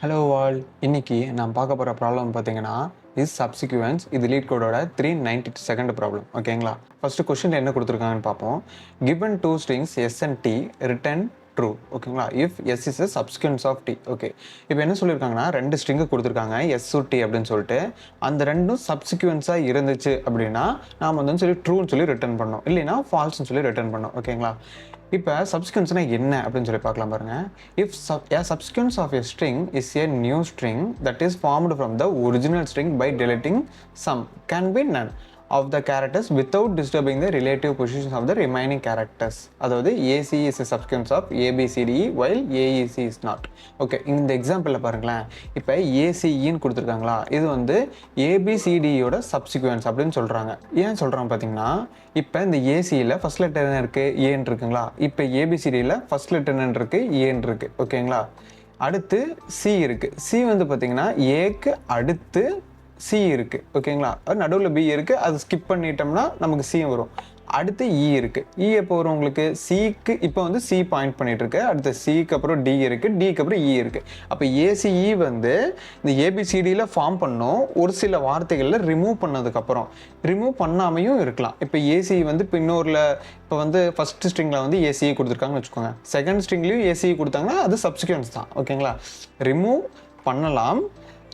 Hello all, இன்னைக்கு நான் பார்க்க போகிற ப்ராப்ளம் பார்த்தீங்கன்னா இஸ் சப்சிக்வென்ஸ். இது லீட்கோடோட 392nd ப்ராப்ளம். ஓகேங்களா? ஃபர்ஸ்ட் கொஸ்டின் என்ன கொடுத்துருக்காங்கன்னு பார்ப்போம். Given two strings S and T return true. ஓகேங்களா? If S is a subsequence of T. Okay, இப்போ என்ன சொல்லியிருக்காங்கன்னா ரெண்டு ஸ்ட்ரிங்கு கொடுத்துருக்காங்க எஸ் டி அப்படின்னு சொல்லிட்டு. அந்த ரெண்டும் சப்சிக்வென்ஸாக இருந்துச்சு அப்படின்னா நாம் வந்து சொல்லி ட்ரூன்னு சொல்லி ரிட்டர்ன் பண்ணோம், இல்லைன்னா ஃபால்ஸ்ன்னு சொல்லி ரிட்டர்ன் பண்ணோம். ஓகேங்களா? இப்போ சப்சிக்வென்ஸ்னா என்ன அப்படின்னு சொல்லி பார்க்கலாம் பாருங்க. If a subsequence of a string is a new string that is formed from the original string by deleting some, can be none of the characters without disturbing the relative positions of the remaining characters. அதாவது AC is a subsequence of ABCDE while AEC is not. Okay, இந்த எக்ஸாம்பிளில் பாருங்களேன். இப்போ ACEன்னு கொடுத்துருக்காங்களா, இது வந்து ABCDயோட சப்சிக்வென்ஸ் அப்படின்னு சொல்கிறாங்க. ஏன் சொல்கிறாங்க பார்த்தீங்கன்னா, இப்போ இந்த ஏசியில் ஃபர்ஸ்ட் லெட்டர் என்ன இருக்குது, ஏன்னு இருக்குங்களா. இப்போ ஏபிசிடியில் ஃபர்ஸ்ட் லெட்டர் என்ன இருக்குது, ஏன்னு இருக்குது. ஓகேங்களா? அடுத்து சி இருக்குது. சி வந்து பார்த்தீங்கன்னா ஏக்கு அடுத்து சி இருக்குது. ஓகேங்களா? நடுவில் பி இருக்குது, அது ஸ்கிப் பண்ணிட்டோம்னா நமக்கு சி வரும். அடுத்து இ இருக்குது. இ எப்போ வரும் உங்களுக்கு, சிக்கு இப்போ வந்து சி பாயிண்ட் பண்ணிட்டு இருக்கு. அடுத்து சிக்கு அப்புறம் டி இருக்குது, டிக்கு அப்புறம் இ இருக்குது. அப்போ ஏசிஇ வந்து இந்த ஏபிசிடியில் ஃபார்ம் பண்ணோம். ஒரு சில வார்த்தைகளில் ரிமூவ் பண்ணதுக்கப்புறம் ரிமூவ் பண்ணாமையும் இருக்கலாம். இப்போ ஏசி வந்து இப்போ இன்னொருல இப்போ வந்து ஃபர்ஸ்ட் ஸ்ட்ரிங்கில் வந்து ஏசிஇ கொடுத்துருக்காங்கன்னு வச்சுக்கோங்க. செகண்ட் ஸ்ட்ரிங்லேயும் ஏசிஇ கொடுத்தாங்கன்னா அது சப்சிக்வென்ஸ் தான். ஓகேங்களா? ரிமூவ் பண்ணலாம்,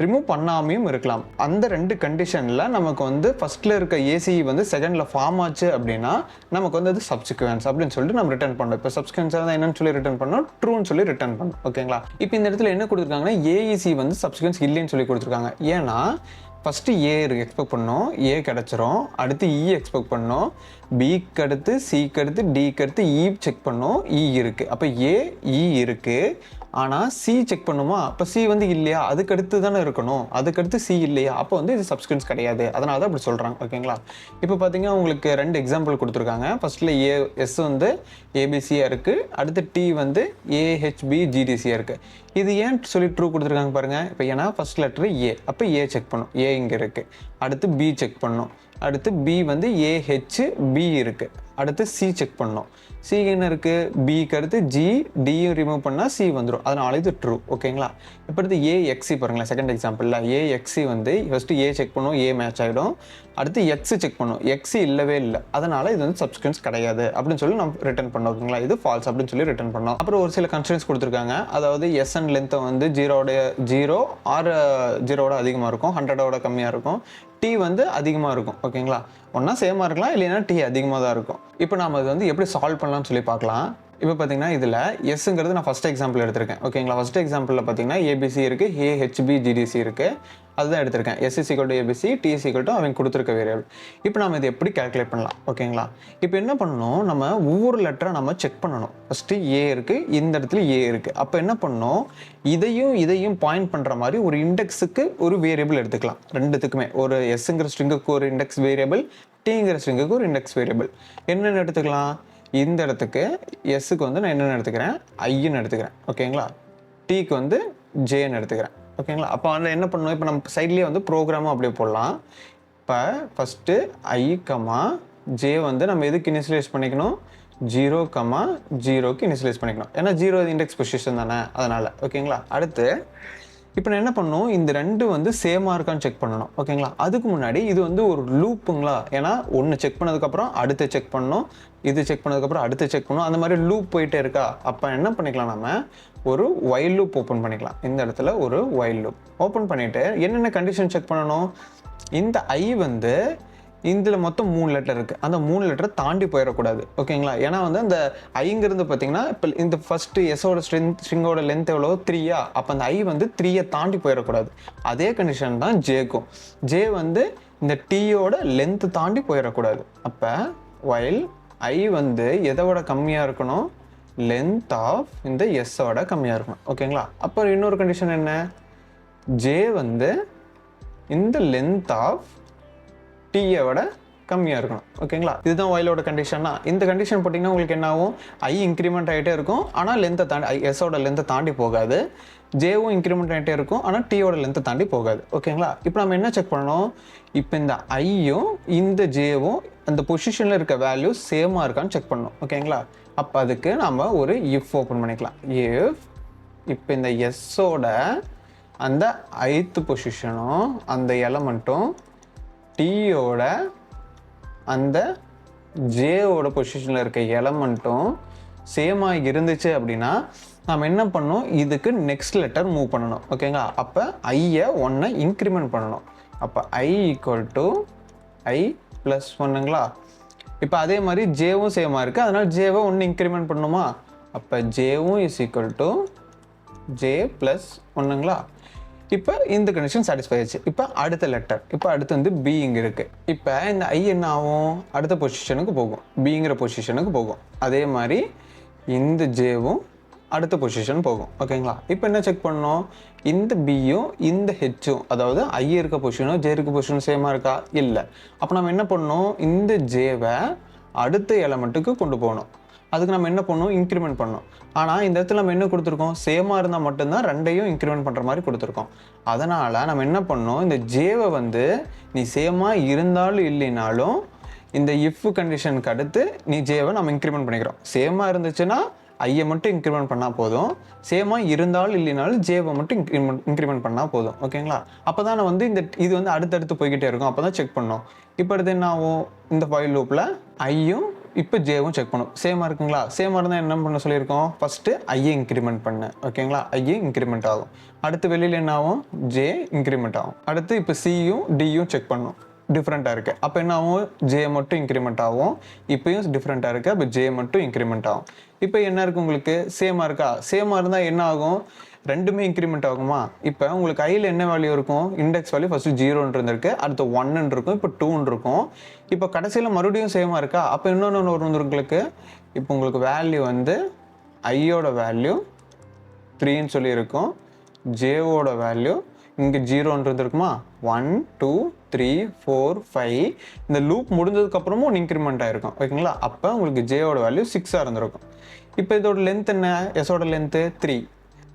ரிமூவ் பண்ணாமையும் இருக்கலாம். அந்த ரெண்டு கண்டிஷனில் நமக்கு வந்து ஃபர்ஸ்ட்டில் இருக்க ஏசி வந்து செகண்டில் ஃபார்ம் ஆச்சு அப்படின்னா நமக்கு வந்து அது சப்சிக்வென்ஸ் அப்படின்னு சொல்லிட்டு நம்ம ரிட்டர்ன் பண்ணோம். இப்போ சப்சிக்வென்ஸாக தான் என்னன்னு சொல்லி ரிட்டர்ன் பண்ணோம், ட்ரூன்னு சொல்லி ரிட்டர்ன் பண்ணோம். ஓகேங்களா? இப்போ இந்த இடத்துல என்ன கொடுத்துருக்காங்கன்னா ஏஇசி வந்து சப்சிக்வென்ஸ் இல்லைன்னு சொல்லி கொடுத்துருக்காங்க. ஏன்னா ஃபஸ்ட்டு ஏ எக்ஸ்பெக்ட் பண்ணோம், ஏ கிடச்சிரும். அடுத்து இ எக்ஸ்பெக்ட் பண்ணோம், பிக்கு அடுத்து சிக்கு அடுத்து டிக்கு அடுத்து இ செக் பண்ணோம், இ இருக்குது. அப்போ ஏ இ இருக்குது, ஆனால் சி செக் பண்ணுமா, அப்போ சி வந்து இல்லையா, அதுக்கடுத்து தானே இருக்கணும், அதுக்கடுத்து சி இல்லையா, அப்போ வந்து இது சப்சிக்வென்ஸ் கிடையாது. அதனால தான் அப்படி சொல்கிறாங்க. ஓகேங்களா? இப்போ பார்த்தீங்கன்னா உங்களுக்கு ரெண்டு எக்ஸாம்பிள் கொடுத்துருக்காங்க. ஃபர்ஸ்ட்டில் எஸ் வந்து ஏபிசியாக இருக்குது, அடுத்து டி வந்து ஏஹெச்பிஜிடிசியாக இருக்குது. இது ஏன் சொல்லி ட்ரூ கொடுத்துருக்காங்க பாருங்கள். இப்போ ஏன்னா ஃபர்ஸ்ட் லெட்டர் ஏ, அப்போ ஏ செக் பண்ணும், ஏ இங்கே இருக்குது. அடுத்து பி செக் பண்ணும், அடுத்து பி வந்து ஏஹெச்பி இருக்குது. அடுத்து சி செக் பண்ணோம், சி என்ன இருக்குது, பிக்கு அடுத்து ஜி, டியும் ரிமூவ் பண்ணால் சி வந்துடும். அதனால இது ட்ரூ. ஓகேங்களா? இப்போ அடுத்து ஏஎக்ஸி பாருங்களேன். செகண்ட் எக்ஸாம்பிளில் ஏஎக்ஸி வந்து ஃபஸ்ட்டு ஏ செக் பண்ணும், ஏ மேட்ச் ஆகிடும். அடுத்து எக்ஸு செக் பண்ணும், எக்ஸி இல்லவே இல்லை, அதனால் இது வந்து சப்சிக்வென்ஸ் கிடையாது அப்படின்னு சொல்லி நம்ம ரிட்டர்ன் பண்ணோம். ஓகேங்களா? இது ஃபால்ஸ் அப்படின்னு சொல்லி ரிட்டர்ன் பண்ணோம். அப்புறம் ஒரு சில கன்ஸ்ட்ரெயின்ஸ் கொடுத்துருக்காங்க. அதாவது எஸ் அண்ட் லென்த்தை வந்து ஜீரோ ஆர் ஜீரோவோட அதிகமாக இருக்கும், 100ஓட கம்மியாக இருக்கும், டி வந்து அதிகமாக இருக்கும். ஓகேங்களா? ஒன்றா சேமாக இருக்கலாம், இல்லைன்னா டி அதிகமாக தான் இருக்கும். இப்போ நாம் அது வந்து எப்படி சால்வ் பண்ணலாம்னு சொல்லி பார்க்கலாம். இப்போ பார்த்தீங்கன்னா இதில் எஸ்ங்கிறது நான் ஃபஸ்ட் எக்ஸாம்பிள் எடுத்திருக்கேன். ஓகேங்களா? ஃபஸ்ட் எக்ஸாம்பிளில் பார்த்தீங்கன்னா ஏபிசி இருக்குது, ஏஹெச்பிஜிடிசி இருக்குது, அதுதான் எடுத்திருக்கேன். S is equal to ABC, D is equal to அவங்க கொடுத்துருக்க வேரியபிள். இப்போ நம்ம இதை எப்படி கால்குலேட் பண்ணலாம்? ஓகேங்களா? இப்போ என்ன பண்ணணும், நம்ம ஒவ்வொரு லெட்டரை நம்ம செக் பண்ணணும். ஃபஸ்ட்டு ஏ இருக்குது, இந்த இடத்துல ஏ இருக்குது. அப்போ என்ன பண்ணணும், இதையும் பாயிண்ட் பண்ணுற மாதிரி ஒரு இண்டெக்ஸுக்கு ஒரு வேரியபிள் எடுத்துக்கலாம். ரெண்டுத்துக்குமே ஒரு எஸ்ங்கிற ஸ்ட்ரிங்குக்கு ஒரு இண்டெக்ஸ் வேரியபிள், டிங்கிற ஸ்ட்ரிங்குக்கு ஒரு இண்டெக்ஸ் வேரியபிள். என்னென்னு எடுத்துக்கலாம், இந்த இடத்துக்கு எஸ்ஸுக்கு வந்து நான் என்னென்னு எடுத்துக்கிறேன், ஐன்னு எடுத்துக்கிறேன். ஓகேங்களா? டிக்கு வந்து ஜேன்னு எடுத்துக்கிறேன். ஓகேங்களா? அப்போ அதில் என்ன பண்ணணும், இப்போ நம்ம சைட்லேயே வந்து ப்ரோக்ராமும் அப்படியே போடலாம். இப்போ ஃபஸ்ட்டு ஐ கமா ஜே வந்து நம்ம எதுக்கு இனிஷியலைஸ் பண்ணிக்கணும், 0,0க்கு இனிஷியலைஸ் பண்ணிக்கணும். ஏன்னா 0 இண்டெக்ஸ் பொசிஷன் தானே, அதனால். ஓகேங்களா? அடுத்து இப்போ நான் என்ன பண்ணணும், இந்த ரெண்டு வந்து சேமாக இருக்கான்னு செக் பண்ணணும். ஓகேங்களா? அதுக்கு முன்னாடி இது வந்து ஒரு லூப்புங்களா, ஏன்னா ஒன்று செக் பண்ணதுக்கப்புறம் அடுத்து செக் பண்ணணும், இது செக் பண்ணதுக்கப்புறம் அடுத்து செக் பண்ணணும், அந்த மாதிரி லூப் போயிட்டே இருக்கா. அப்போ என்ன பண்ணிக்கலாம், நம்ம ஒரு வைல் லூப் ஓப்பன் பண்ணிக்கலாம். இந்த இடத்துல ஒரு வைல் லூப் ஓப்பன் பண்ணிவிட்டு என்னென்ன கண்டிஷன் செக் பண்ணணும், இந்த ஐ வந்து இதில் மொத்தம் 3 லெட்டர் இருக்குது, அந்த 3 லெட்டரை தாண்டி போயிடக்கூடாது. ஓகேங்களா? ஏன்னா வந்து அந்த ஐங்கிறது பார்த்தீங்கன்னா இப்போ இந்த ஃபஸ்ட்டு எஸ்ஸோட ஸ்ட்ரிங்கோட லென்த் எவ்வளோ, 3யா, அப்போ அந்த ஐ வந்து 3யை தாண்டி போயிடக்கூடாது. அதே கண்டிஷன் தான் ஜேக்கும். ஜே வந்து இந்த டீயோட லென்த்து தாண்டி போயிடக்கூடாது. அப்போ வைல் ஐ வந்து எதோட கம்மியாக இருக்கணும், லென்த் ஆஃப் இந்த எஸ்ஸோட கம்மியாக இருக்கணும். ஓகேங்களா? அப்போ இன்னொரு கண்டிஷன் என்ன, ஜே வந்து இந்த லென்த் ஆஃப் டீயை விட கம்மியாக இருக்கணும். ஓகேங்களா? இதுதான் வைலோட கண்டிஷன்னா. இந்த கண்டிஷன் போட்டிங்கன்னா உங்களுக்கு என்ன ஆகும், ஐ இன்க்ரிமெண்ட் ஆகிட்டே இருக்கும், ஆனால் லென்த்தை தாண்டி எஸ்ஸோட லென்த்தை தாண்டி போகாது. ஜேவும் இன்க்ரிமெண்ட் ஆகிட்டே இருக்கும், ஆனால் டீயோட லென்த்தை தாண்டி போகாது. ஓகேங்களா? இப்போ நம்ம என்ன செக் பண்ணணும், இப்போ இந்த ஐயும் இந்த ஜேவும் அந்த பொசிஷனில் இருக்க வேல்யூ சேமாக இருக்கான்னு செக் பண்ணணும். ஓகேங்களா? அப்போ அதுக்கு நம்ம ஒரு இஃப் ஓப்பன் பண்ணிக்கலாம். இஃப் இப்போ இந்த எஸ்ஸோட அந்த ith பொசிஷனும் அந்த எலமெண்ட்டும் Tயோட அந்த Jவோட பொசிஷனில் இருக்க எலமெண்ட்டும் சேமாக இருந்துச்சு அப்படின்னா நாம் என்ன பண்ணணும், இதுக்கு நெக்ஸ்ட் லெட்டர் மூவ் பண்ணணும். ஓகேங்களா? அப்போ ஐயை 1 இன்க்ரிமெண்ட் பண்ணணும். அப்போ I = I + 1ங்களா? இப்போ அதே மாதிரி ஜேவும் சேமாக இருக்குது, அதனால் ஜேவை 1 இன்க்ரிமெண்ட் பண்ணணுமா? அப்போ ஜேவும் = J + 1ங்களா? இப்போ இந்த கண்டிஷன் சாட்டிஸ்ஃபை ஆச்சு. இப்போ அடுத்த லெட்டர், இப்போ அடுத்து வந்து B இங்கே இருக்குது. இப்போ இந்த I என்ன ஆகும், அடுத்த பொசிஷனுக்கு போகும், Bங்கிற பொசிஷனுக்கு போகும். அதே மாதிரி இந்த Jவும் அடுத்த பொசிஷன் போகும். ஓகேங்களா? இப்போ என்ன செக் பண்ணணும், இந்த Bயும் இந்த Hயும், அதாவது I இருக்க பொசிஷனும் J இருக்க பொசிஷனும் சேமாக இருக்கா? இல்லை. அப்போ நம்ம என்ன பண்ணணும், இந்த Jவை அடுத்த எலமெண்ட்டுக்கு கொண்டு போகணும். அதுக்கு நம்ம என்ன பண்ணணும், இன்க்ரிமெண்ட் பண்ணணும். ஆனால் இந்த இடத்துல நம்ம என்ன கொடுத்துருக்கோம், சேமாக இருந்தால் மட்டும்தான் ரெண்டையும் இன்க்ரிமெண்ட் பண்ணுற மாதிரி கொடுத்துருக்கோம். அதனால் நம்ம என்ன பண்ணணும், இந்த Jவை வந்து நீ சேமாக இருந்தாலும் இல்லைனாலும் இந்த இஃப் கண்டிஷனுக்கு அடுத்து நீ Jவை நம்ம இன்க்ரிமெண்ட் பண்ணிக்கிறோம். சேமாக இருந்துச்சுன்னா ஐயை மட்டும் இன்க்ரிமெண்ட் பண்ணால் போதும், சேமாக இருந்தாலும் இல்லைனாலும் Jவை மட்டும் இன்க்ரிமெண்ட் பண்ணால் போதும். ஓகேங்களா? அப்போ தான் நான் வந்து இது வந்து அடுத்தடுத்து போய்கிட்டே இருக்கும். அப்போ தான் செக் பண்ணணும். இப்போ அடுத்து என்ன ஆகும், இந்த while loopல ஐயும் இப்போ Jவும் செக் பண்ணும். சேமாக இருக்குங்களா? சேமாக இருந்தால் என்ன பண்ண சொல்லியிருக்கோம், ஃபஸ்ட்டு ஐயை இன்க்ரிமெண்ட் பண்ணு. ஓகேங்களா? ஐயை இன்க்ரிமெண்ட் ஆகும். அடுத்து வெளியில் என்ன ஆகும், J இன்க்ரிமெண்ட் ஆகும். அடுத்து இப்போ Cயும் Dயும் செக் பண்ணும், டிஃப்ரெண்ட்டாக இருக்குது. அப்போ என்ன ஆகும், J மட்டும் இன்க்ரிமெண்ட் ஆகும். இப்போயும் டிஃப்ரெண்ட்டாக இருக்குது, அப்போ J மட்டும் இன்க்ரிமெண்ட் ஆகும். இப்போ என்ன இருக்குது உங்களுக்கு, சேமாக இருக்கா? சேமாக இருந்தால் என்ன ஆகும், ரெண்டுமே இன்க்ரிமெண்ட் ஆகுமா? இப்போ உங்களுக்கு ஐயில் என்ன வேல்யூ இருக்கும், இண்டெக்ஸ் வேல்யூ ஃபஸ்ட்டு 0 இருந்திருக்கு, அடுத்து 1 இருக்கும், இப்போ 2 இருக்கும். இப்போ கடைசியில் மறுபடியும் சேமாக இருக்கா? அப்போ இன்னொன்று வரும் உங்களுக்கு. இப்போ உங்களுக்கு வேல்யூ வந்து ஐயோட வேல்யூ 3ன்னு சொல்லி இருக்கும், Jவோட வேல்யூ இங்கே 0 இருக்குமா, 1 2 3 4 5. இந்த லூப் முடிஞ்சதுக்கப்புறமும் ஒன்று இன்க்ரிமெண்ட் ஆகிருக்கும். ஓகேங்களா? அப்போ உங்களுக்கு Jவோட வேல்யூ 6 இருந்திருக்கும். இப்போ இதோட லென்த் என்ன, எஸோட லென்த்து 3,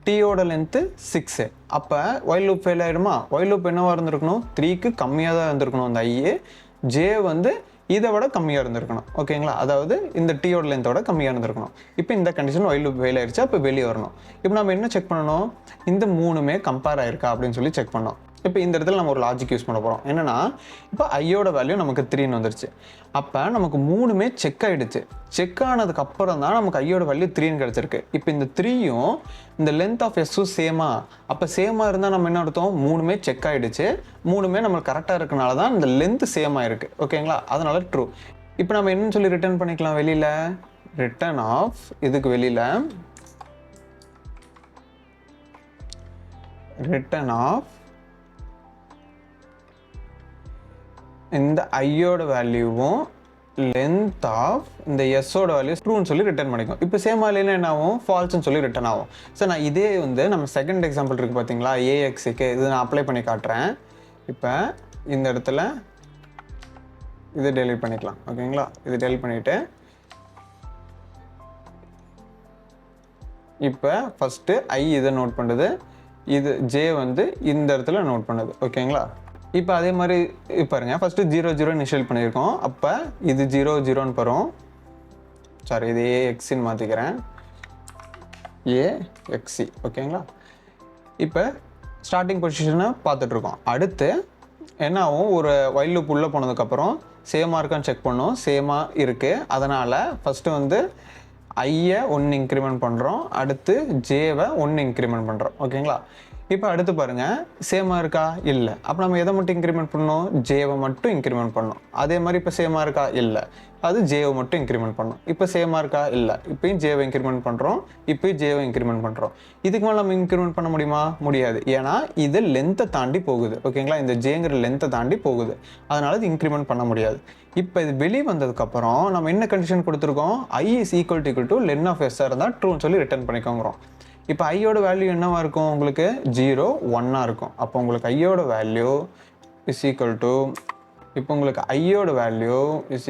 Tயோட லென்த்து 6. அப்போ while loop ஃபெயில் ஆகிடுமா? while loop என்னவாக இருந்திருக்கணும், 3க்கு கம்மியாக தான் இருந்திருக்கணும் அந்த ஐ. J வந்து இதை விட கம்மியாக இருந்திருக்கணும். ஓகேங்களா? அதாவது இந்த Tயோட லென்த்தோட கம்மியாக இருந்திருக்கணும். இப்போ இந்த கண்டிஷன் while loop ஃபெயில் ஆயிடுச்சு, அப்போ வெளியே வரணும். இப்போ நம்ம என்ன செக் பண்ணணும், இந்த 3மே கம்பேர் ஆயிருக்கா அப்படின்னு சொல்லி செக் பண்ணோம். இப்போ இந்த இடத்துல நம்ம ஒரு லாஜிக் யூஸ் பண்ண போகிறோம். என்னன்னா, இப்போ ஐயோட வேல்யூ நமக்கு 3ன்னு வந்துருச்சு. அப்போ நமக்கு 3மே செக் ஆகிடுச்சு. செக் ஆனதுக்கு அப்புறம் தான் நமக்கு ஐயோட வேல்யூ 3ன்னு கிடச்சிருக்கு. இப்போ இந்த 3யும் இந்த லென்த் ஆஃப் எஸ்ஸும் சேமா. அப்போ சேமாக இருந்தால் நம்ம என்ன அர்த்தம், 3மே செக் ஆகிடுச்சு, 3மே நம்மளுக்கு கரெக்டாக இருக்கனால தான் இந்த லென்த் சேமாக இருக்குது. ஓகேங்களா? அதனால ட்ரூ. இப்போ நம்ம என்னன்னு சொல்லி ரிட்டர்ன் பண்ணிக்கலாம் வெளியில், ரிட்டர்ன் ஆஃப் இதுக்கு வெளியில் ரிட்டர்ன் ஆஃப் இந்த ஐயோட வேல்யூவும் லென்த் ஆஃப் இந்த எஸ்ஸோட வேல்யூ ட்ரூன்னு சொல்லி ரிட்டர்ன் பண்ணிக்கும். இப்போ சேமாக இல்லைன்னா என்ன ஆகும், ஃபால்ஸ்ன்னு சொல்லி ரிட்டர்ன் ஆகும். ஸோ நான் இதே வந்து நம்ம செகண்ட் எக்ஸாம்பிள் இருக்குது பார்த்தீங்களா, AXக்கு இது நான் அப்ளை பண்ணி காட்டுறேன். இப்போ இந்த இடத்துல இதை டெலீட் பண்ணிக்கலாம். ஓகேங்களா? இது டெலீட் பண்ணிவிட்டு இப்போ ஃபஸ்ட்டு ஐ இதை நோட் பண்ணுது, இது J வந்து இந்த இடத்துல நோட் பண்ணுது. ஓகேங்களா? இப்போ அதே மாதிரி பாருங்க, ஃபஸ்ட்டு 0 0 இனிஷியல் பண்ணியிருக்கோம். அப்போ இது 0 0ன்னு வரும். சாரி, இது AXன்னு மாற்றிக்கிறேன், AXC. ஓகேங்களா? இப்போ ஸ்டார்டிங் பொசிஷனை பார்த்துட்ருக்கோம். அடுத்து என்ன ஆகும், ஒரு while loop உள்ளே போனதுக்கப்புறம் சேமாக இருக்கான்னு செக் பண்ணோம். சேமாக இருக்குது, அதனால் ஃபஸ்ட்டு வந்து ஐயை 1 இன்க்ரிமெண்ட் பண்ணுறோம், அடுத்து Jவை 1 இன்க்ரிமெண்ட் பண்ணுறோம். ஓகேங்களா? இப்போ அடுத்து பாருங்கள், சேமாக இருக்கா? இல்லை. அப்போ நம்ம எதை மட்டும் இன்க்ரிமெண்ட் பண்ணணும், Jவை மட்டும் இன்க்ரிமெண்ட் பண்ணணும். அதே மாதிரி இப்போ சேமாக இருக்கா? இல்லை. அது Jவை மட்டும் இன்க்ரிமெண்ட் பண்ணணும். இப்போ சேமாக இருக்கா? இல்லை. இப்போயும் Jவை இன்க்ரிமெண்ட் பண்ணுறோம், இப்போயும் Jவை இன்க்ரிமெண்ட் பண்ணுறோம். இதுக்கு மேலே நம்ம இன்க்ரிமெண்ட் பண்ண முடியுமா? முடியாது. ஏன்னா இது லென்த்தை தாண்டி போகுது. ஓகேங்களா? இந்த Jங்கிற லென்த்தை தாண்டி போகுது, அதனால் இது இன்க்ரிமெண்ட் பண்ண முடியாது. இப்போ இது வெளியே வந்ததுக்கப்புறம் நம்ம என்ன கண்டிஷன் கொடுத்துருக்கோம், I = len of s இருந்தால் ட்ரூன்னு சொல்லி ரிட்டர்ன் பண்ணிக்கோங்கிறோம். இப்போ ஐயோட வேல்யூ என்னவாக இருக்கும், உங்களுக்கு 0 1 இருக்கும். அப்போ உங்களுக்கு ஐயோட வேல்யூ இப்போ உங்களுக்கு ஐயோட வேல்யூ =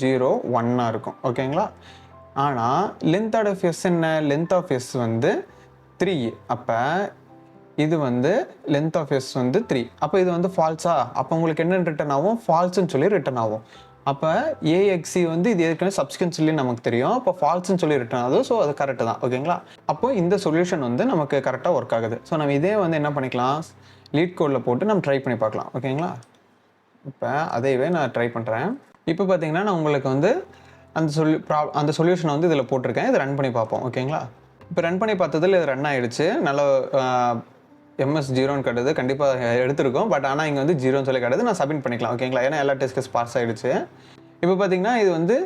0 1 இருக்கும். ஓகேங்களா? ஆனால் லென்த் ஆஃப் எஸ் என்ன, லென்த் ஆஃப் எஸ் வந்து 3. அப்போ இது வந்து லென்த் ஆஃப் எஸ் வந்து 3. அப்போ இது வந்து ஃபால்ஸா? அப்போ உங்களுக்கு என்ன ரிட்டர்ன் ஆகும், ஃபால்ஸ்ன்னு சொல்லி ரிட்டர்ன் ஆகும். அப்போ ஏஎக்சி வந்து இது ஏற்கனவே சப்ஸ்கிவன்ஸ்லேயே நமக்கு தெரியும். அப்போ ஃபால்ஸ்ன்னு சொல்லி ரிட்டர்ன் ஆகுது. ஸோ அது கரெக்டு தான். ஓகேங்களா? அப்போ இந்த சொல்யூஷன் வந்து நமக்கு கரெக்டாக ஒர்க் ஆகுது. ஸோ நம்ம இதே வந்து என்ன பண்ணிக்கலாம், லீட் கோடில் போட்டு நம்ம ட்ரை பண்ணி பார்க்கலாம். ஓகேங்களா? இப்போ அதையவே நான் ட்ரை பண்ணுறேன். இப்போ பார்த்தீங்கன்னா நான் உங்களுக்கு வந்து அந்த சொல்யூஷனை வந்து இதில் போட்டிருக்கேன். இதை ரன் பண்ணி பார்ப்போம். ஓகேங்களா? இப்போ ரன் பண்ணி பார்த்ததில் இது ரன் ஆகிடுச்சு. நல்ல MS 0ன்னு காட்டுது. கண்டிப்பாக எடுத்திருக்கோம். பட் ஆனால் இங்கே வந்து 0ன்னு சொல்லி காட்டுது. நான் சப்மிட் பண்ணிக்கலாம். ஓகேங்களா? ஏன்னா எல்லா டெஸ்ட் கேஸ் பாஸ் ஆகிடுச்சு. இப்போ பார்த்தீங்கன்னா இது வந்து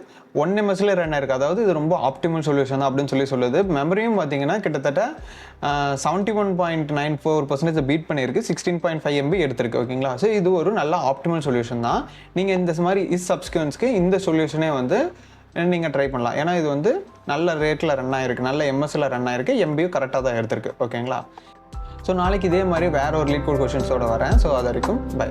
1 MSல ரன் ஆயிருக்கு. அதாவது இது ரொம்ப ஆப்டிமல் சொல்யூஷன் தான் அப்படின்னு சொல்லி சொல்லுது. மெமரியும் பார்த்தீங்கன்னா கிட்டத்தட்ட 71.94% பீட் பண்ணியிருக்கு. 16.5 MB எடுத்திருக்கு. ஓகேங்களா? ஸோ இது ஒரு நல்ல ஆப்டிமல் சொல்யூஷன் தான். நீங்கள் இந்த மாதிரி சப்ஸ்கிவன்ஸ்க்கு இந்த சொல்யூஷனே வந்து நீங்கள் ட்ரை பண்ணலாம். ஏன்னா இது வந்து நல்ல ரேட்டில் ரன் ஆகிருக்கு, நல்ல MSல ரன் ஆகிருக்கு, MBயும் கரெக்டாக தான் எடுத்திருக்கு. ஓகேங்களா? ஸோ நாளைக்கு இதே மாதிரி வேறு ஒரு லீட் கோட் கொஷின்ஸோடு வரேன். ஸோ அது வரைக்கும் பை.